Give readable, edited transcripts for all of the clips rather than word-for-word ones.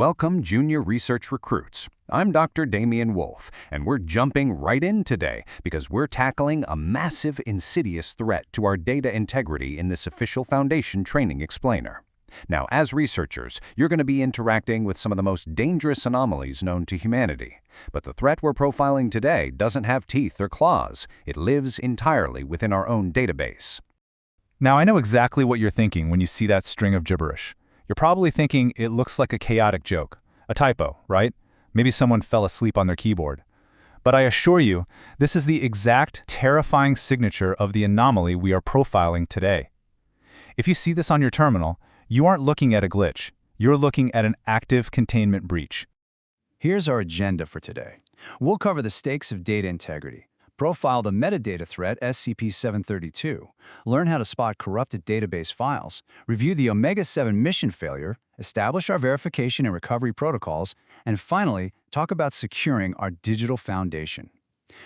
Welcome, junior research recruits. I'm Dr. Damian Wolf, and we're jumping right in today because we're tackling a massive, insidious threat to our data integrity in this official Foundation training explainer. Now, as researchers, you're going to be interacting with some of the most dangerous anomalies known to humanity. But the threat we're profiling today doesn't have teeth or claws. It lives entirely within our own database. Now, I know exactly what you're thinking when you see that string of gibberish. You're probably thinking it looks like a chaotic joke, a typo, right? Maybe someone fell asleep on their keyboard. But I assure you, this is the exact terrifying signature of the anomaly we are profiling today. If you see this on your terminal, you aren't looking at a glitch. You're looking at an active containment breach. Here's our agenda for today. We'll cover the stakes of data integrity, profile the metadata threat SCP-732, learn how to spot corrupted database files, review the Omega-7 mission failure, establish our verification and recovery protocols, and finally, talk about securing our digital foundation.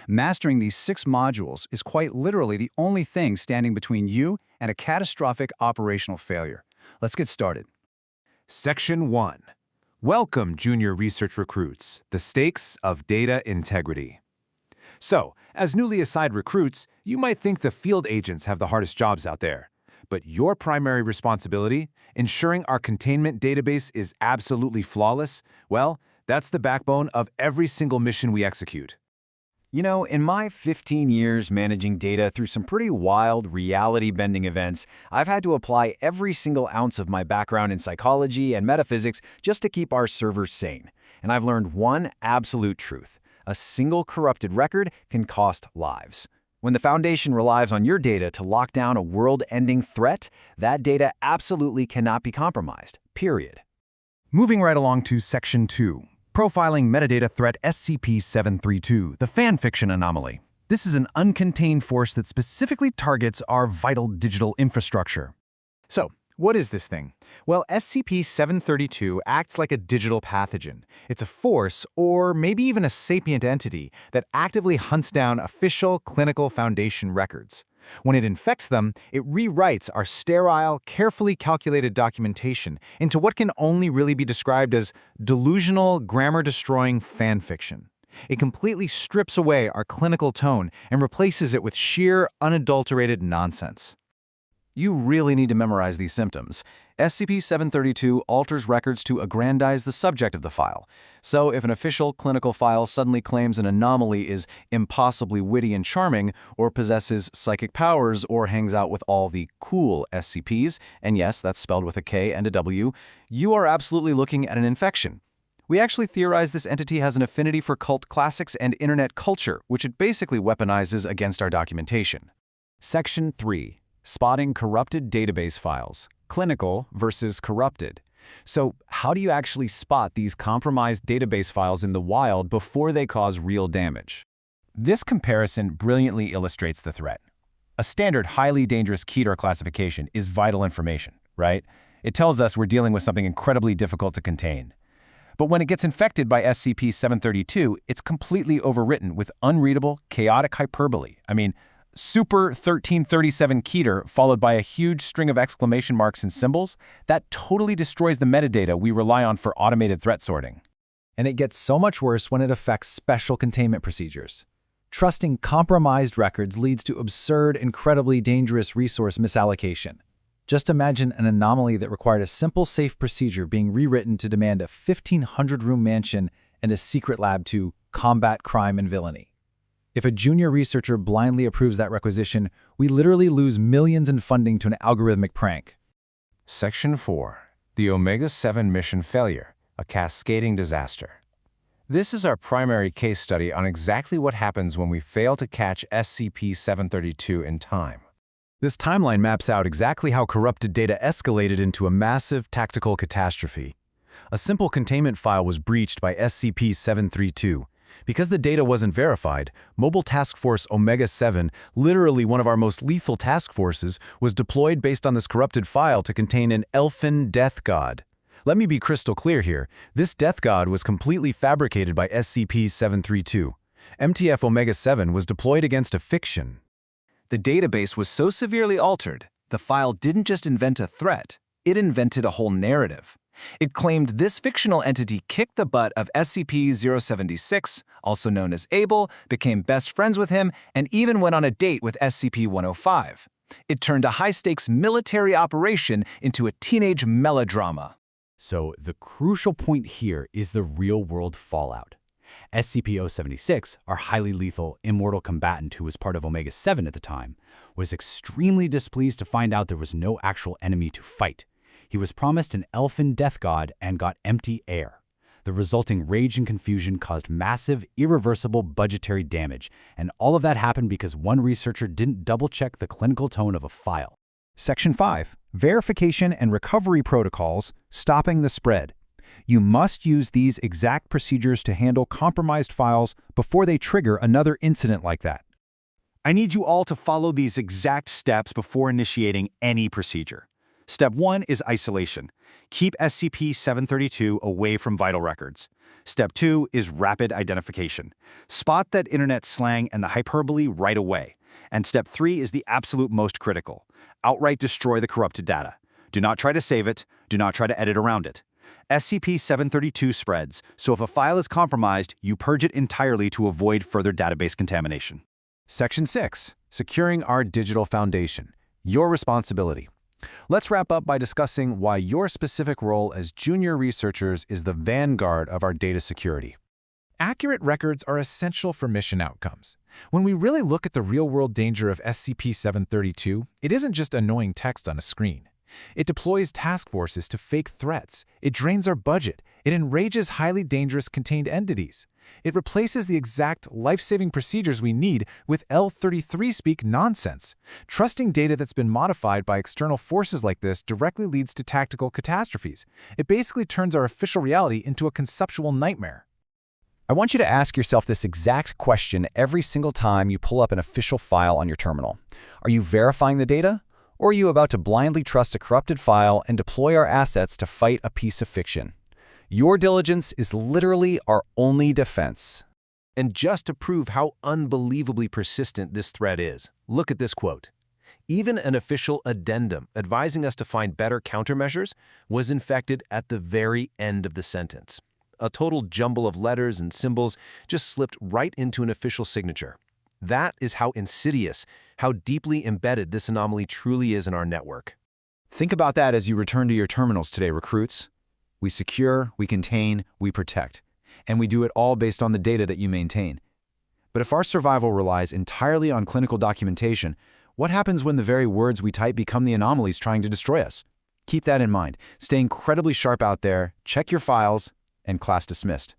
Mastering these 6 modules is quite literally the only thing standing between you and a catastrophic operational failure. Let's get started. Section 1. Welcome, junior research recruits, the stakes of data integrity. So, as newly assigned recruits, you might think the field agents have the hardest jobs out there. But your primary responsibility, ensuring our containment database is absolutely flawless, well, that's the backbone of every single mission we execute. You know, in my 15 years managing data through some pretty wild, reality-bending events, I've had to apply every single ounce of my background in psychology and metaphysics just to keep our servers sane. And I've learned one absolute truth. A single corrupted record can cost lives. When the Foundation relies on your data to lock down a world-ending threat, that data absolutely cannot be compromised, period. Moving right along to Section 2. Profiling metadata threat SCP-732, the fanfiction anomaly. This is an uncontained force that specifically targets our vital digital infrastructure. So, what is this thing? Well, SCP-732 acts like a digital pathogen. It's a force, or maybe even a sapient entity, that actively hunts down official clinical Foundation records. When it infects them, it rewrites our sterile, carefully calculated documentation into what can only really be described as delusional, grammar-destroying fanfiction. It completely strips away our clinical tone and replaces it with sheer, unadulterated nonsense. You really need to memorize these symptoms. SCP-732 alters records to aggrandize the subject of the file. So if an official clinical file suddenly claims an anomaly is impossibly witty and charming, or possesses psychic powers, or hangs out with all the cool SCPs, and yes, that's spelled with a K and a W, you are absolutely looking at an infection. We actually theorize this entity has an affinity for cult classics and internet culture, which it basically weaponizes against our documentation. Section 3. Spotting corrupted database files. Clinical versus corrupted. So, how do you actually spot these compromised database files in the wild before they cause real damage? This comparison brilliantly illustrates the threat. A standard highly dangerous key to our classification is vital information, right? It tells us we're dealing with something incredibly difficult to contain. But when it gets infected by SCP-732, it's completely overwritten with unreadable, chaotic hyperbole. I mean, Super 1337 Keter followed by a huge string of exclamation marks and symbols, that totally destroys the metadata we rely on for automated threat sorting. And it gets so much worse when it affects special containment procedures. Trusting compromised records leads to absurd, incredibly dangerous resource misallocation. Just imagine an anomaly that required a simple safe procedure being rewritten to demand a 1,500-room mansion and a secret lab to combat crime and villainy. If a junior researcher blindly approves that requisition, we literally lose millions in funding to an algorithmic prank. Section 4. The Omega-7 mission failure, a cascading disaster. This is our primary case study on exactly what happens when we fail to catch SCP-732 in time. This timeline maps out exactly how corrupted data escalated into a massive tactical catastrophe. A simple containment file was breached by SCP-732. Because the data wasn't verified, Mobile Task Force Omega-7, literally one of our most lethal task forces, was deployed based on this corrupted file to contain an elfin death god. Let me be crystal clear here. This death god was completely fabricated by SCP-732. MTF Omega-7 was deployed against a fiction. The database was so severely altered, the file didn't just invent a threat, it invented a whole narrative. It claimed this fictional entity kicked the butt of SCP-076, also known as Abel, became best friends with him, and even went on a date with SCP-105. It turned a high-stakes military operation into a teenage melodrama. So the crucial point here is the real-world fallout. SCP-076, our highly lethal, immortal combatant who was part of Omega-7 at the time, was extremely displeased to find out there was no actual enemy to fight. He was promised an elfin death god and got empty air. The resulting rage and confusion caused massive, irreversible budgetary damage, and all of that happened because one researcher didn't double-check the clinical tone of a file. Section 5. Verification and recovery protocols, stopping the spread. You must use these exact procedures to handle compromised files before they trigger another incident like that. I need you all to follow these exact steps before initiating any procedure. Step 1 is isolation. Keep SCP-732 away from vital records. Step 2 is rapid identification. Spot that internet slang and the hyperbole right away. And Step 3 is the absolute most critical. Outright destroy the corrupted data. Do not try to save it. Do not try to edit around it. SCP-732 spreads, so if a file is compromised, you purge it entirely to avoid further database contamination. Section 6. Securing our digital foundation. Your responsibility. Let's wrap up by discussing why your specific role as junior researchers is the vanguard of our data security. Accurate records are essential for mission outcomes. When we really look at the real-world danger of SCP-732, it isn't just annoying text on a screen. It deploys task forces to fake threats. It drains our budget. It enrages highly dangerous contained entities. It replaces the exact life-saving procedures we need with L-33-speak nonsense. Trusting data that's been modified by external forces like this directly leads to tactical catastrophes. It basically turns our official reality into a conceptual nightmare. I want you to ask yourself this exact question every single time you pull up an official file on your terminal. Are you verifying the data? Or are you about to blindly trust a corrupted file and deploy our assets to fight a piece of fiction? Your diligence is literally our only defense. And just to prove how unbelievably persistent this threat is, look at this quote. Even an official addendum advising us to find better countermeasures was infected at the very end of the sentence. A total jumble of letters and symbols just slipped right into an official signature. That is how insidious, how deeply embedded this anomaly truly is in our network. Think about that as you return to your terminals today, recruits. We secure, we contain, we protect. And we do it all based on the data that you maintain. But if our survival relies entirely on clinical documentation, what happens when the very words we type become the anomalies trying to destroy us? Keep that in mind. Stay incredibly sharp out there, check your files, and class dismissed.